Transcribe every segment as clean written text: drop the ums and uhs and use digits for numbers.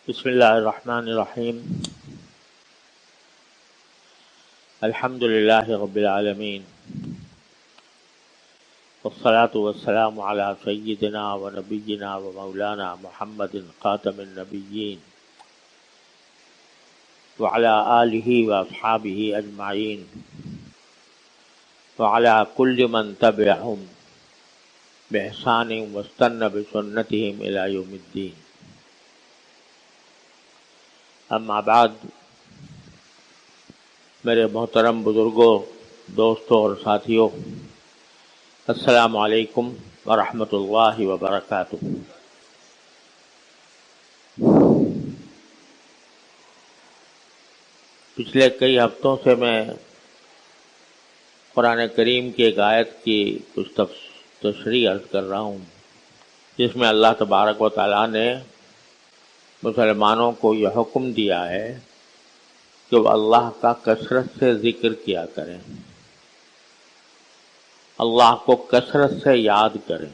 بسم اللہ الرحمن الرحیم الحمد للہ رب العالمین والصلاة والسلام علی سیدنا و نبینا و مولانا محمد خاتم النبیین وعلی آلہ و اصحابہ اجمعین وعلی کل من تبعہم بإحسان واستنى بسنتهم إلى يوم الدین. اما بعد، میرے محترم بزرگوں، دوستوں اور ساتھیوں، السلام علیکم ورحمۃ اللہ وبرکاتہ۔ پچھلے کئی ہفتوں سے میں قرآن کریم کی ایک آیت کی کچھ تشریح عرض کر رہا ہوں، جس میں اللہ تبارک و تعالیٰ نے مسلمانوں کو یہ حکم دیا ہے کہ وہ اللہ کا کثرت سے ذکر کیا کریں، اللہ کو کثرت سے یاد کریں۔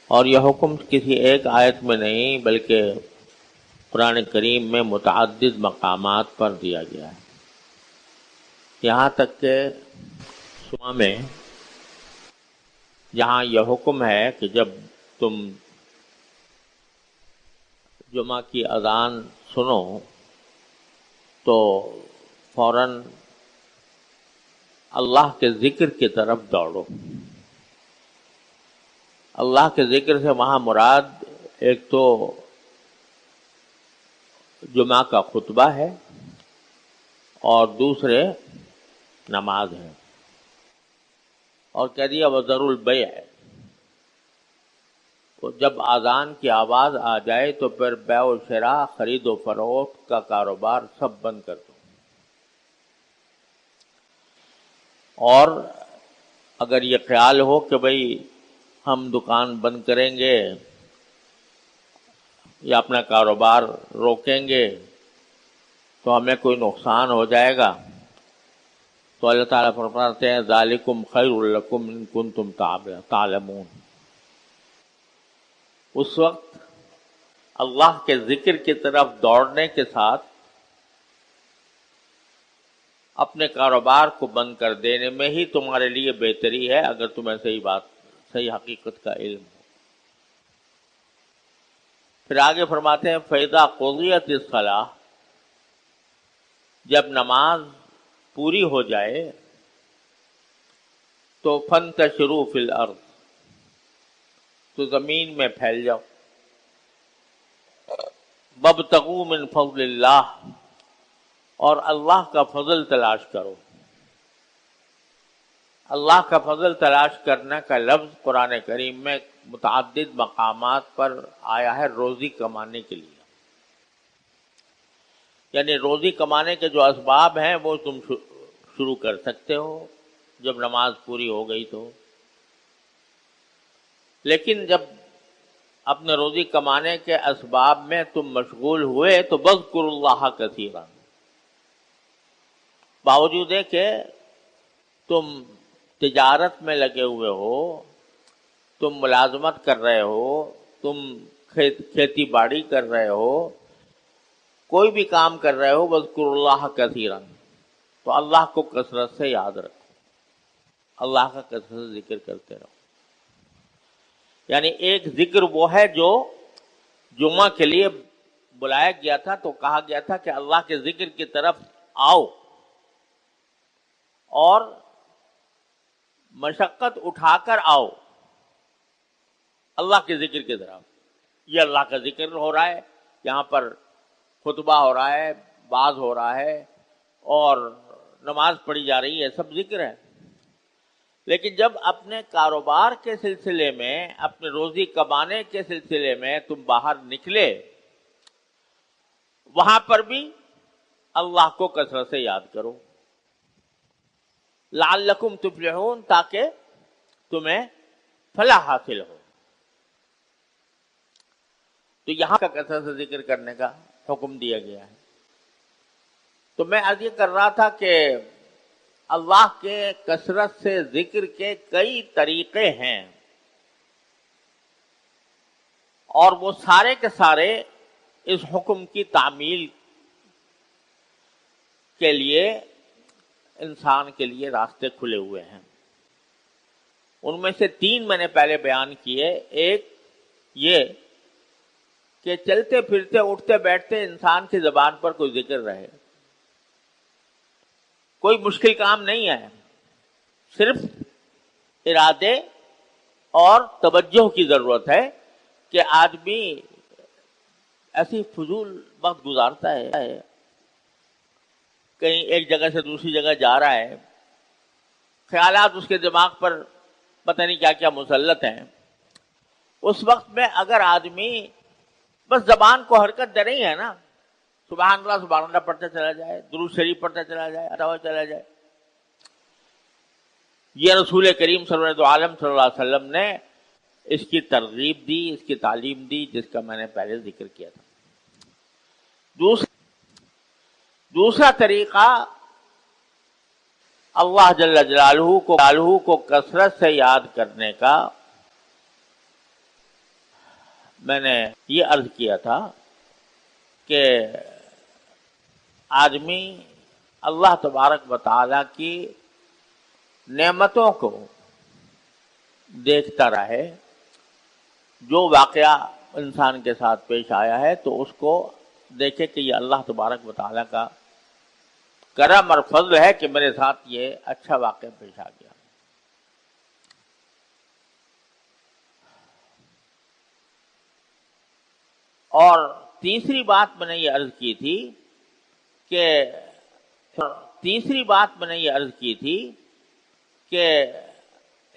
اور یہ حکم کسی ایک آیت میں نہیں بلکہ قرآن کریم میں متعدد مقامات پر دیا گیا ہے، یہاں تک کہ صبح میں جہاں یہ حکم ہے کہ جب تم جمعہ کی اذان سنو تو فوراً اللہ کے ذکر کی طرف دوڑو۔ اللہ کے ذکر سے وہاں مراد ایک تو جمعہ کا خطبہ ہے اور دوسرے نماز ہے، اور کہہ دیا وذروا البیع ہے۔ تو جب اذان کی آواز آ جائے تو پھر بیع و شراء، خرید و فروخت کا کاروبار سب بند کر دو، اور اگر یہ خیال ہو کہ بھئی ہم دکان بند کریں گے یا اپنا کاروبار روکیں گے تو ہمیں کوئی نقصان ہو جائے گا، تو اللہ تعالیٰ فرماتے ہیں ذالکم خیر لکم ان کنتم تعلمون۔ اس وقت اللہ کے ذکر کی طرف دوڑنے کے ساتھ اپنے کاروبار کو بند کر دینے میں ہی تمہارے لیے بہتری ہے، اگر تمہیں صحیح حقیقت کا علم ہو۔ پھر آگے فرماتے ہیں فَإِذَا قُضِيَتِ الصَّلَاةُ، جب نماز پوری ہو جائے تو فَانتَشِرُوا فِي الْأَرْضِ، تو زمین میں پھیل جاؤ، وَابْتَغُوا مِن فَضْلِ اللَّهِ، اور اللہ کا فضل تلاش کرو۔ اللہ کا فضل تلاش کرنے کا لفظ قرآن کریم میں متعدد مقامات پر آیا ہے روزی کمانے کے لیے، یعنی روزی کمانے کے جو اسباب ہیں وہ تم شروع کر سکتے ہو جب نماز پوری ہو گئی تو، لیکن جب اپنے روزی کمانے کے اسباب میں تم مشغول ہوئے تو وَاذْكُرُوا اللَّهَ كَثِيرًا، باوجود ہے کہ تم تجارت میں لگے ہوئے ہو، تم ملازمت کر رہے ہو، تم کھیتی باڑی کر رہے ہو، کوئی بھی کام کر رہے ہو، وَاذْكُرُوا اللَّهَ كَثِيرًا، تو اللہ کو کثرت سے یاد رکھو، اللہ کا کثرت سے ذکر کرتے رہو۔ یعنی ایک ذکر وہ ہے جو جمعہ کے لیے بلایا گیا تھا، تو کہا گیا تھا کہ اللہ کے ذکر کی طرف آؤ اور مشقت اٹھا کر آؤ اللہ کے ذکر کی طرف۔ یہ اللہ کا ذکر ہو رہا ہے، یہاں پر خطبہ ہو رہا ہے، باز ہو رہا ہے اور نماز پڑھی جا رہی ہے، سب ذکر ہے۔ لیکن جب اپنے کاروبار کے سلسلے میں، اپنے روزی کمانے کے سلسلے میں تم باہر نکلے، وہاں پر بھی اللہ کو کثرت سے یاد کرو، لعلکم تفلحون، تاکہ تمہیں فلاح حاصل ہو۔ تو یہاں کا کثرت سے ذکر کرنے کا حکم دیا گیا ہے۔ تو میں عرض یہ کر رہا تھا کہ اللہ کے کثرت سے ذکر کے کئی طریقے ہیں، اور وہ سارے کے سارے اس حکم کی تعمیل کے لیے انسان کے لیے راستے کھلے ہوئے ہیں. ان میں سے 3 میں نے پہلے بیان کیے. ایک یہ کہ چلتے پھرتے اٹھتے بیٹھتے انسان کی زبان پر کوئی ذکر رہے. کوئی مشکل کام نہیں ہے، صرف ارادے اور توجہ کی ضرورت ہے کہ آدمی ایسی فضول وقت گزارتا ہے، کہیں ایک جگہ سے دوسری جگہ جا رہا ہے، خیالات اس کے دماغ پر پتہ نہیں کیا کیا مسلط ہیں. اس وقت میں اگر آدمی بس زبان کو حرکت دے رہی ہے نا، سبحان اللہ پڑھتا چلا جائے، درود شریف پڑھتا چلا جائے، ادا چلا جائے. یہ رسول کریم صلی اللہ علیہ وسلم نے اس کی ترغیب دی، اس کی تعلیم دی، جس کا میں نے پہلے ذکر کیا تھا. دوسرا طریقہ اللہ جل جلالہ کو کثرت سے یاد کرنے کا میں نے یہ عرض کیا تھا کہ آدمی اللہ تبارک و تعالیٰ کی نعمتوں کو دیکھتا رہے. جو واقعہ انسان کے ساتھ پیش آیا ہے تو اس کو دیکھے کہ یہ اللہ تبارک و تعالیٰ کا کرم اور فضل ہے کہ میرے ساتھ یہ اچھا واقعہ پیش آ گیا. اور تیسری بات میں نے یہ عرض کی تھی کہ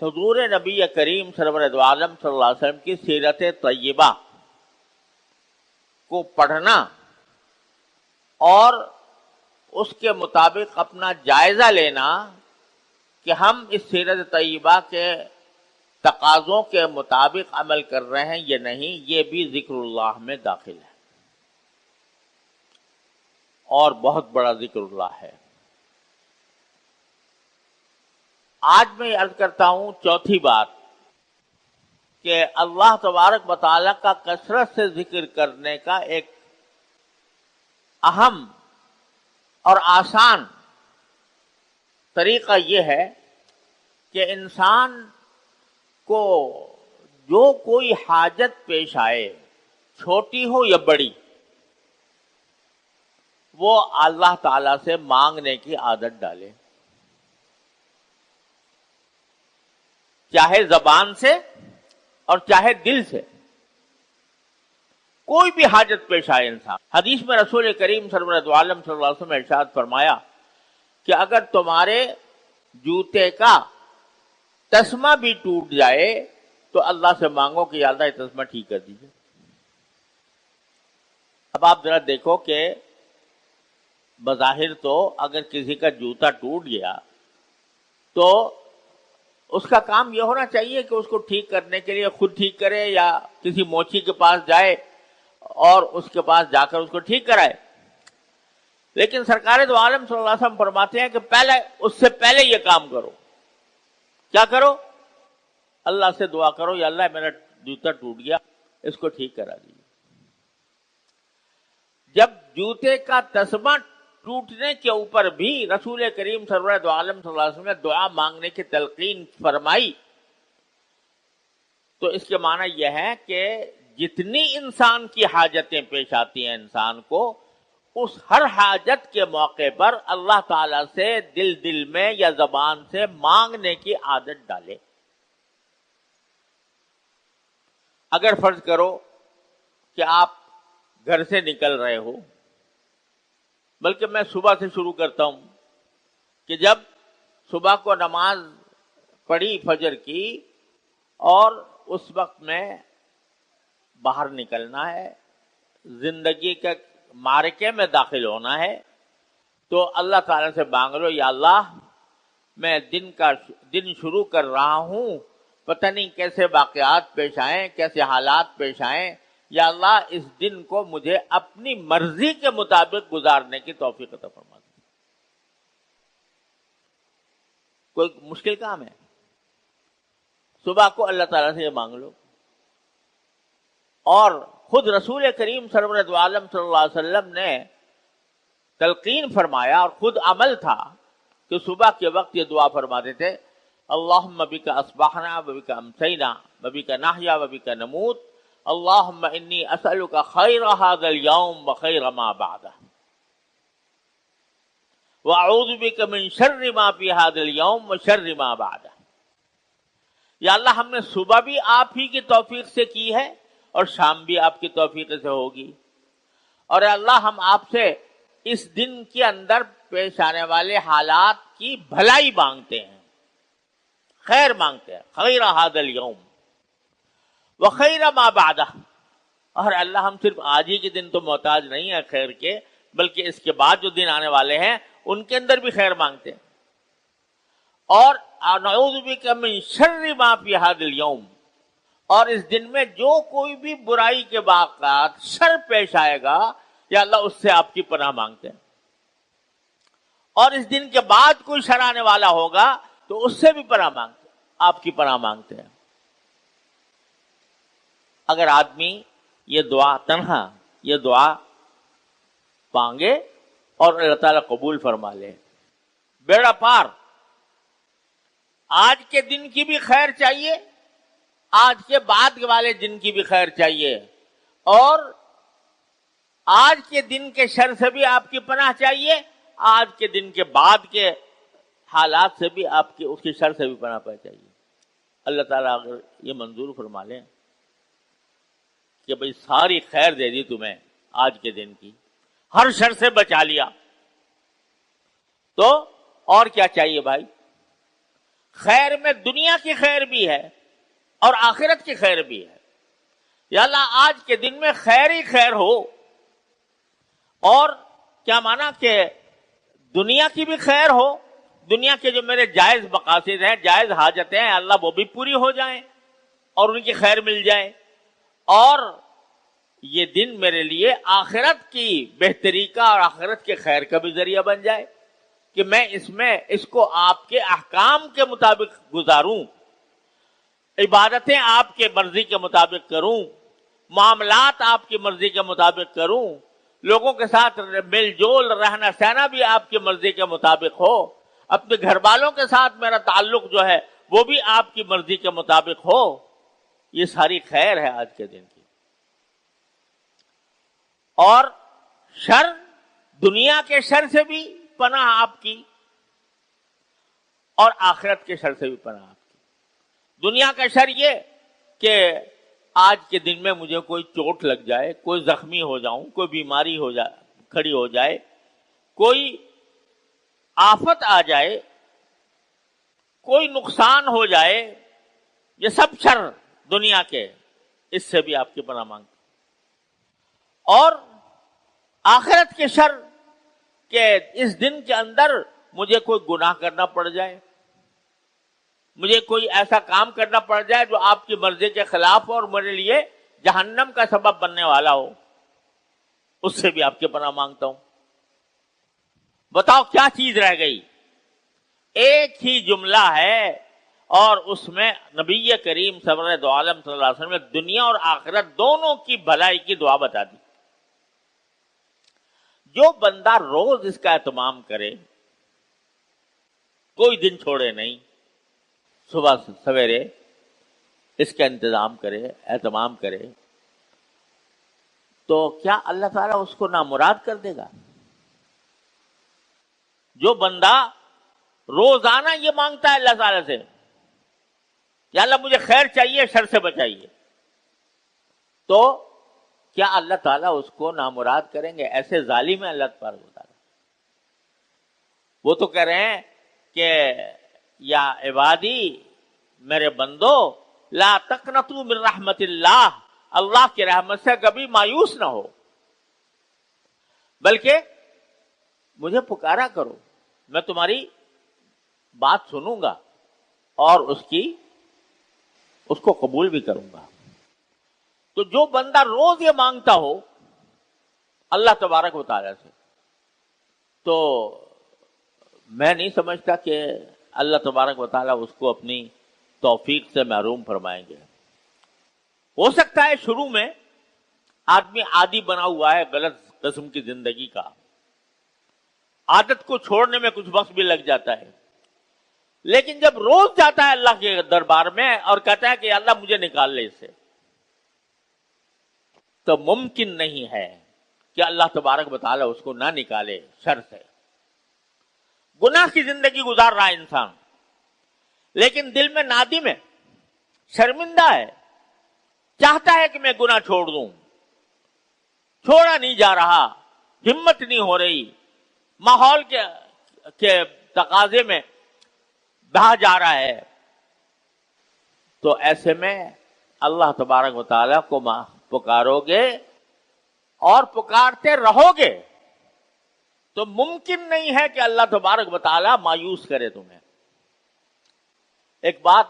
حضور نبی کریم سرور دو عالم صلی اللہ علیہ وسلم کی سیرت طیبہ کو پڑھنا اور اس کے مطابق اپنا جائزہ لینا کہ ہم اس سیرت طیبہ کے تقاضوں کے مطابق عمل کر رہے ہیں یا نہیں، یہ بھی ذکر اللہ میں داخل ہے اور بہت بڑا ذکر اللہ ہے. آج میں عرض کرتا ہوں چوتھی بات کہ اللہ تبارک و تعالیٰ کا کثرت سے ذکر کرنے کا ایک اہم اور آسان طریقہ یہ ہے کہ انسان کو جو کوئی حاجت پیش آئے، چھوٹی ہو یا بڑی، وہ اللہ تعالی سے مانگنے کی عادت ڈالے، چاہے زبان سے اور چاہے دل سے. کوئی بھی حاجت پیش آئے انسان. حدیث میں رسول کریم صلی اللہ علیہ وسلم نے ارشاد فرمایا کہ اگر تمہارے جوتے کا تسمہ بھی ٹوٹ جائے تو اللہ سے مانگو کہ یا اللہ یہ تسمہ ٹھیک کر دیجیے. اب آپ ذرا دیکھو کہ بظاہر تو اگر کسی کا جوتا ٹوٹ گیا تو اس کا کام یہ ہونا چاہیے کہ اس کو ٹھیک کرنے کے لیے خود ٹھیک کرے یا کسی موچی کے پاس جائے اور اس کے پاس جا کر اس کو ٹھیک کرائے. لیکن سرکار دو عالم صلی اللہ علیہ وسلم فرماتے ہیں کہ اس سے پہلے یہ کام کرو. کیا کرو؟ اللہ سے دعا کرو یا اللہ میرا جوتا ٹوٹ گیا، اس کو ٹھیک کرا دیجیے. جب جوتے کا تسمہ ٹوٹنے کے اوپر بھی رسول کریم صلی اللہ علیہ وسلم نے دعا مانگنے کی تلقین فرمائی تو اس کے معنی یہ ہے کہ جتنی انسان کی حاجتیں پیش آتی ہیں انسان کو، اس ہر حاجت کے موقع پر اللہ تعالی سے دل میں یا زبان سے مانگنے کی عادت ڈالے. اگر فرض کرو کہ آپ گھر سے نکل رہے ہو، بلکہ میں صبح سے شروع کرتا ہوں کہ جب صبح کو نماز پڑھی فجر کی اور اس وقت میں باہر نکلنا ہے، زندگی کے معرکے میں داخل ہونا ہے، تو اللہ تعالیٰ سے مانگ لو یا اللہ میں دن شروع کر رہا ہوں، پتہ نہیں کیسے واقعات پیش آئیں، کیسے حالات پیش آئیں، یا اللہ اس دن کو مجھے اپنی مرضی کے مطابق گزارنے کی توفیق عطا فرما دے. کوئی مشکل کام ہے؟ صبح کو اللہ تعالیٰ سے یہ مانگ لو. اور خود رسول کریم سرورت عالم صلی اللہ علیہ وسلم نے تلقین فرمایا اور خود عمل تھا کہ صبح کے وقت یہ دعا فرماتے تھے، اللہم بک اصبحنا وبک امسینا وبک نحیا وبک نموت اللہم انی اسألک خیر ھذا اليوم وخیر ما بعدہ وَأَعُوذُ بِكَ مِن شَرِّ مَا فِي هَذَا الْيَوْمِ وَشَرِّ مَا بَعْدَهُ۔ یا اللہ ہم نے صبح بھی آپ ہی کی توفیق سے کی ہے اور شام بھی آپ کی توفیق سے ہوگی، اور اے اللہ ہم آپ سے اس دن کے اندر پیش آنے والے حالات کی بھلائی مانگتے ہیں، خیر مانگتے ہیں، خیر هذا اليوم وخیر ما بعدہ، اور اللہ ہم صرف آج ہی کے دن تو محتاج نہیں ہیں خیر کے، بلکہ اس کے بعد جو دن آنے والے ہیں ان کے اندر بھی خیر مانگتے ہیں، اور نعوذ بک من شر ما فی ھذا اليوم، اور اس دن میں جو کوئی بھی برائی کے واقعات شر پیش آئے گا یا اللہ اس سے آپ کی پناہ مانگتے ہیں، اور اس دن کے بعد کوئی شر آنے والا ہوگا تو اس سے بھی پناہ مانگتے ہیں، آپ کی پناہ مانگتے ہیں۔ اگر آدمی یہ دعا تنہا یہ دعا مانگے اور اللہ تعالیٰ قبول فرما لے، بیڑا پار۔ آج کے دن کی بھی خیر چاہیے، آج کے بعد والے دن کی بھی خیر چاہیے، اور آج کے دن کے شر سے بھی آپ کی پناہ چاہیے، آج کے دن کے بعد کے حالات سے بھی آپ کی اس کی شر سے بھی پناہ پائی چاہیے۔ اللہ تعالیٰ اگر یہ منظور فرما لیں کہ بھئی ساری خیر دے دی تمہیں آج کے دن کی، ہر شر سے بچا لیا، تو اور کیا چاہیے بھائی؟ خیر میں دنیا کی خیر بھی ہے اور آخرت کی خیر بھی ہے۔ یا اللہ آج کے دن میں خیر ہی خیر ہو، اور کیا مانا کہ دنیا کی بھی خیر ہو، دنیا کے جو میرے جائز مقاصد ہیں، جائز حاجتیں ہیں، اللہ وہ بھی پوری ہو جائیں اور ان کی خیر مل جائے، اور یہ دن میرے لیے آخرت کی بہتری کا اور آخرت کے خیر کا بھی ذریعہ بن جائے کہ میں اس کو آپ کے احکام کے مطابق گزاروں، عبادتیں آپ کے مرضی کے مطابق کروں، معاملات آپ کی مرضی کے مطابق کروں، لوگوں کے ساتھ مل جول رہنا سہنا بھی آپ کی مرضی کے مطابق ہو، اپنے گھر والوں کے ساتھ میرا تعلق جو ہے وہ بھی آپ کی مرضی کے مطابق ہو۔ یہ ساری خیر ہے آج کے دن کی۔ اور شر، دنیا کے شر سے بھی پناہ آپ کی، اور آخرت کے شر سے بھی پناہ آپ کی۔ دنیا کا شر یہ کہ آج کے دن میں مجھے کوئی چوٹ لگ جائے، کوئی زخمی ہو جاؤں، کوئی بیماری ہو جائے، کھڑی ہو جائے، کوئی آفت آ جائے، کوئی نقصان ہو جائے، یہ سب شر دنیا کے، اس سے بھی آپ کی پناہ مانگتے۔ اور آخرت کے شر کہ اس دن کے اندر مجھے کوئی گناہ کرنا پڑ جائے، مجھے کوئی ایسا کام کرنا پڑ جائے جو آپ کی مرضی کے خلاف ہو اور میرے لیے جہنم کا سبب بننے والا ہو، اس سے بھی آپ کی پناہ مانگتا ہوں۔ بتاؤ کیا چیز رہ گئی؟ ایک ہی جملہ ہے، اور اس میں نبی کریم سرورت عالم صلی اللہ علیہ وسلم نے دنیا اور آخرت دونوں کی بھلائی کی دعا بتا دی۔ جو بندہ روز اس کا اہتمام کرے، کوئی دن چھوڑے نہیں، صبح سویرے اس کا انتظام کرے، اہتمام کرے، تو کیا اللہ تعالیٰ اس کو نامراد کر دے گا؟ جو بندہ روزانہ یہ مانگتا ہے اللہ تعالیٰ سے کہ اللہ مجھے خیر چاہیے، شر سے بچائیے، تو کیا اللہ تعالیٰ اس کو نامراد کریں گے؟ ایسے ظالم ہے اللہ تعالیٰ۔ وہ تو کہہ رہے ہیں کہ یا عبادی، میرے بندو، لا تقنطوا من رحمت اللہ، اللہ کی رحمت سے کبھی مایوس نہ ہو، بلکہ مجھے پکارا کرو، میں تمہاری بات سنوں گا اور اس کو قبول بھی کروں گا۔ تو جو بندہ روز یہ مانگتا ہو اللہ تبارک و تعالیٰ سے، تو میں نہیں سمجھتا کہ اللہ تبارک و تعالیٰ اس کو اپنی توفیق سے محروم فرمائیں گے۔ ہو سکتا ہے شروع میں آدمی عادی بنا ہوا ہے غلط قسم کی زندگی کا، عادت کو چھوڑنے میں کچھ وقت بھی لگ جاتا ہے، لیکن جب روز جاتا ہے اللہ کے دربار میں اور کہتا ہے کہ اللہ مجھے نکال لے اس سے، تو ممکن نہیں ہے کہ اللہ تبارک و تعالیٰ اس کو نہ نکالے شر سے۔ گناہ کی زندگی گزار رہا ہے انسان، لیکن دل میں نادم ہے، شرمندہ ہے، چاہتا ہے کہ میں گناہ چھوڑ دوں، چھوڑا نہیں جا رہا، ہمت نہیں ہو رہی، ماحول کے تقاضے میں بہا جا رہا ہے، تو ایسے میں اللہ تبارک و تعالیٰ کو پکارو گے اور پکارتے رہو گے تو ممکن نہیں ہے کہ اللہ تبارک و تعالیٰ مایوس کرے تمہیں۔ ایک بات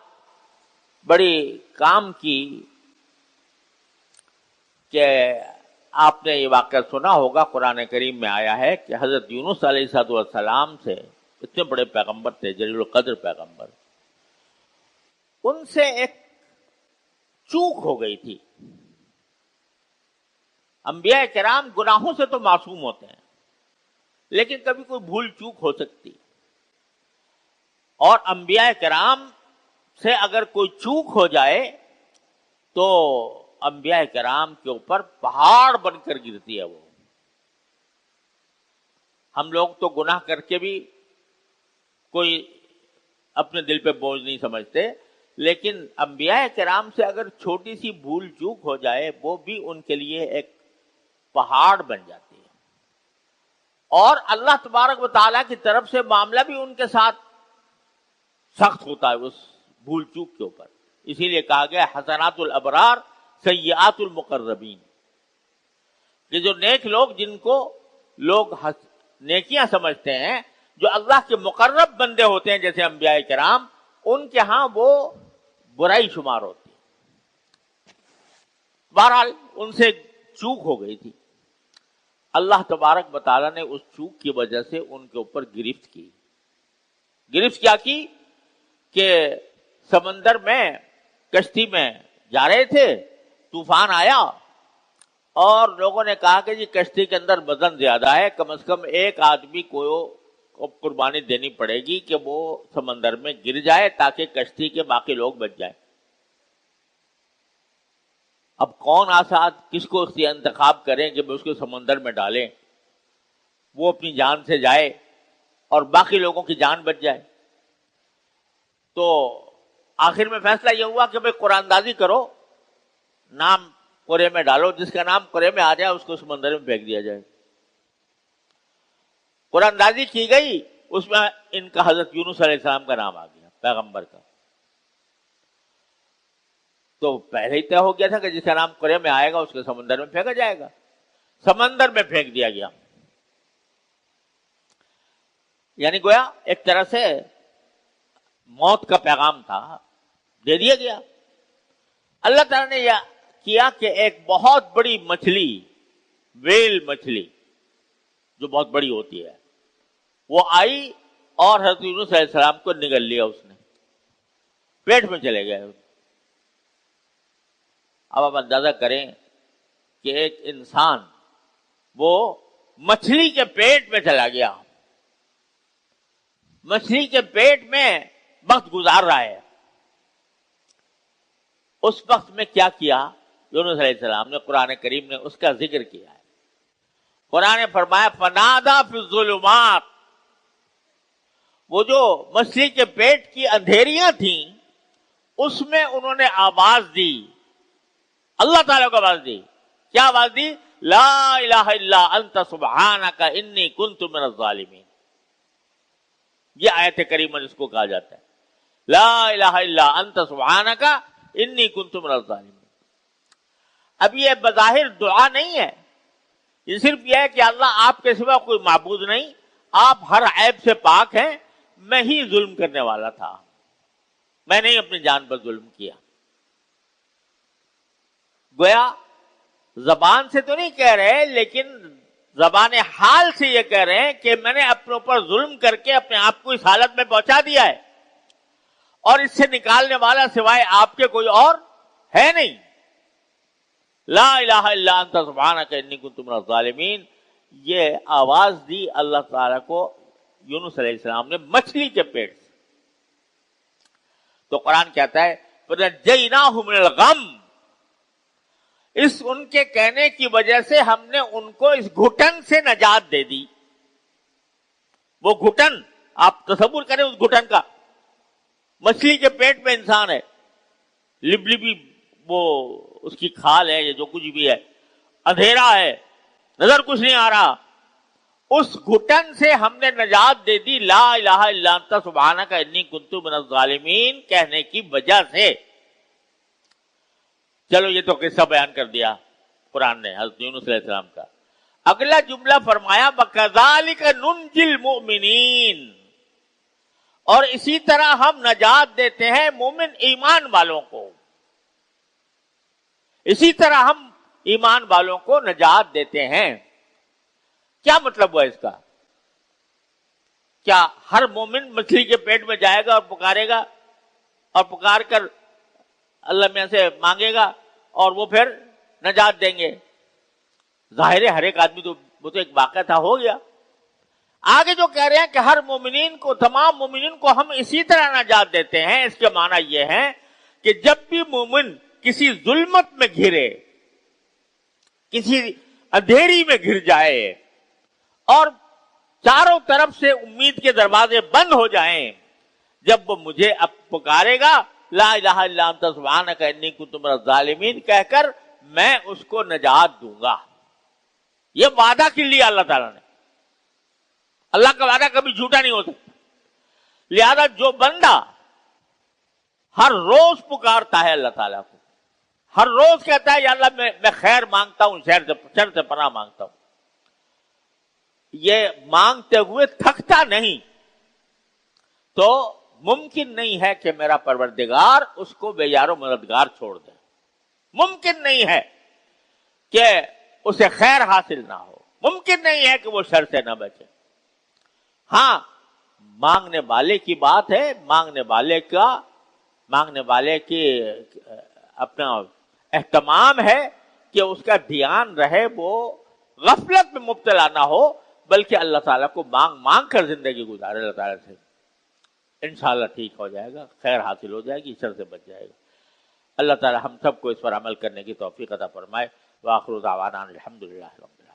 بڑی کام کی کہ آپ نے یہ واقعہ سنا ہوگا، قرآن کریم میں آیا ہے کہ حضرت یونس علیہ السلام سے، اتنے بڑے پیغمبر تھے، جلیل القدر پیغمبر، ان سے ایک چوک ہو گئی تھی۔ انبیاء کرام گناہوں سے تو معصوم ہوتے ہیں، لیکن کبھی کوئی بھول چوک ہو سکتی، اور انبیاء کرام سے اگر کوئی چوک ہو جائے تو انبیاء کرام کے اوپر پہاڑ بن کر گرتی ہے وہ۔ ہم لوگ تو گناہ کر کے بھی کوئی اپنے دل پہ بوجھ نہیں سمجھتے، لیکن انبیاء کرام سے اگر چھوٹی سی بھول چوک ہو جائے وہ بھی ان کے لیے ایک پہاڑ بن جاتی ہے، اور اللہ تبارک و تعالیٰ کی طرف سے معاملہ بھی ان کے ساتھ سخت ہوتا ہے اس بھول چوک کے اوپر۔ اسی لیے کہا گیا حسنات الابرار سیئات المقربین، کہ جو نیک لوگ، جن کو لوگ نیکیاں سمجھتے ہیں، جو اللہ کے مقرب بندے ہوتے ہیں جیسے انبیاء کرام، ان کے ہاں وہ برائی شمار ہوتی ہے۔ بہرحال ان سے چوک ہو گئی تھی، اللہ تبارک و تعالیٰ نے اس چوک کی وجہ سے ان کے اوپر گرفت کی۔ گرفت کیا کی کہ سمندر میں کشتی میں جا رہے تھے، طوفان آیا اور لوگوں نے کہا کہ جی کشتی کے اندر وزن زیادہ ہے، کم از کم ایک آدمی کو قربانی دینی پڑے گی کہ وہ سمندر میں گر جائے تاکہ کشتی کے باقی لوگ بچ جائیں۔ اب کون آساد کس کو انتخاب کریں کہ اس کو سمندر میں ڈالیں، وہ اپنی جان سے جائے اور باقی لوگوں کی جان بچ جائے؟ تو آخر میں فیصلہ یہ ہوا کہ بھئی قرآن اندازی کرو، نام قرے میں ڈالو، جس کا نام قرے میں آ جائے اس کو سمندر میں پھینک دیا جائے۔ قرآن اندازی کی گئی، اس میں ان کا حضرت یونس علیہ السلام کا نام آ گیا، پیغمبر کا۔ تو پہلے ہی طے ہو گیا تھا کہ جس کا نام قرے میں آئے گا اس کو سمندر میں پھینکا جائے گا، سمندر میں پھینک دیا گیا۔ یعنی گویا ایک طرح سے موت کا پیغام تھا، دے دیا گیا۔ اللہ تعالیٰ نے یہ کیا کہ ایک بہت بڑی مچھلی، ویل مچھلی جو بہت بڑی ہوتی ہے، وہ آئی اور حضرت یونس علیہ السلام کو نگل لیا، اس نے پیٹ میں چلے گئے۔ اب آپ اندازہ کریں کہ ایک انسان وہ مچھلی کے پیٹ میں چلا گیا، مچھلی کے پیٹ میں وقت گزار رہا ہے۔ اس وقت میں کیا کیا یونس علیہ السلام نے؟ قرآن کریم نے اس کا ذکر کیا ہے۔ قرآن نے فرمایا فنادا فی الظلمات، وہ جو مچھلی کے پیٹ کی اندھیریاں تھیں اس میں انہوں نے آواز دی، اللہ تعالیٰ کو آواز دی۔ کیا آواز دی؟ لا الہ الا انت سبحانک انی کنت من الظالمین۔ یہ آیت کریمہ جس کو کہا جاتا ہے، لا الہ الا انت سبحانک انی کنت من الظالمین۔ اب یہ بظاہر دعا نہیں ہے، یہ صرف یہ ہے کہ اللہ آپ کے سوا کوئی معبود نہیں، آپ ہر عیب سے پاک ہیں، میں ہی ظلم کرنے والا تھا، میں نے اپنی جان پر ظلم کیا۔ گویا زبان سے تو نہیں کہہ رہے، لیکن زبان حال سے یہ کہہ رہے ہیں کہ میں نے اپنے اوپر ظلم کر کے اپنے آپ کو اس حالت میں پہنچا دیا ہے، اور اس سے نکالنے والا سوائے آپ کے کوئی اور ہے نہیں۔ لا الہ الا انت سبحانک انی کنت من الظالمین، یہ آواز دی اللہ تعالیٰ کو یونس علیہ السلام نے مچھلی کے پیٹ سے. تو قرآن کہتا ہے فَنَجَّيْنَاهُ مِنَ الْغَمِّ، اس ان کے کہنے کی وجہ سے ہم نے ان کو اس گھٹن سے نجات دے دی. وہ گھٹن آپ تصور کریں، اس گھٹن کا، مچھلی کے پیٹ میں انسان ہے، لبلبی وہ اس کی کھال ہے یا جو کچھ بھی ہے، اندھیرا ہے، نظر کچھ نہیں آ رہا، اس گھٹن سے ہم نے نجات دے دی لا الہ الا انت سبحانک انی کنت من الظالمین کہنے کی وجہ سے. چلو یہ تو قصہ بیان کر دیا قرآن نے حضرت یونس علیہ السلام کا. اگلا جملہ فرمایا وَكَذَلِكَ نُنْجِي الْمُؤْمِنِينَ، اور اسی طرح ہم نجات دیتے ہیں مومن ایمان والوں کو، اسی طرح ہم ایمان والوں کو نجات دیتے ہیں. کیا مطلب ہوا اس کا؟ کیا ہر مومن مچھلی کے پیٹ میں جائے گا اور پکارے گا اور پکار کر اللہ میاں سے مانگے گا اور وہ پھر نجات دیں گے؟ ظاہر ہے ہر ایک آدمی تو وہ تو ایک واقعہ تھا، ہو گیا. آگے جو کہہ رہے ہیں کہ ہر مومنین کو، تمام مومنین کو ہم اسی طرح نجات دیتے ہیں، اس کے معنی یہ ہے کہ جب بھی مومن کسی ظلمت میں گھرے، کسی اندھیری میں گر جائے اور چاروں طرف سے امید کے دروازے بند ہو جائیں، جب وہ مجھے اب پکارے گا لا الہ الا انت سبحانک انی کنت من الظالمین کہہ کر، میں اس کو نجات دوں گا. یہ وعدہ کر لیا اللہ تعالیٰ نے. اللہ کا وعدہ کبھی جھوٹا نہیں ہو سکتا. لہذا جو بندہ ہر روز پکارتا ہے اللہ تعالیٰ کو، ہر روز کہتا ہے یا اللہ میں خیر مانگتا ہوں، شر سے پناہ مانگتا ہوں، یہ مانگتے ہوئے تھکتا نہیں، تو ممکن نہیں ہے کہ میرا پروردگار اس کو بے یار و مددگار چھوڑ دے. ممکن نہیں ہے کہ اسے خیر حاصل نہ ہو، ممکن نہیں ہے کہ وہ شر سے نہ بچے. ہاں، مانگنے والے کی بات ہے، مانگنے والے کی اپنا اہتمام ہے کہ اس کا دھیان رہے، وہ غفلت میں مبتلا نہ ہو، بلکہ اللہ تعالیٰ کو مانگ کر زندگی گزارے. اللہ تعالیٰ سے انشاءاللہ ٹھیک ہو جائے گا، خیر حاصل ہو جائے گی، شر سے بچ جائے گا. اللہ تعالیٰ ہم سب کو اس پر عمل کرنے کی توفیق عطا فرمائے. وآخر دعوانا الحمدللہ رب العالمین.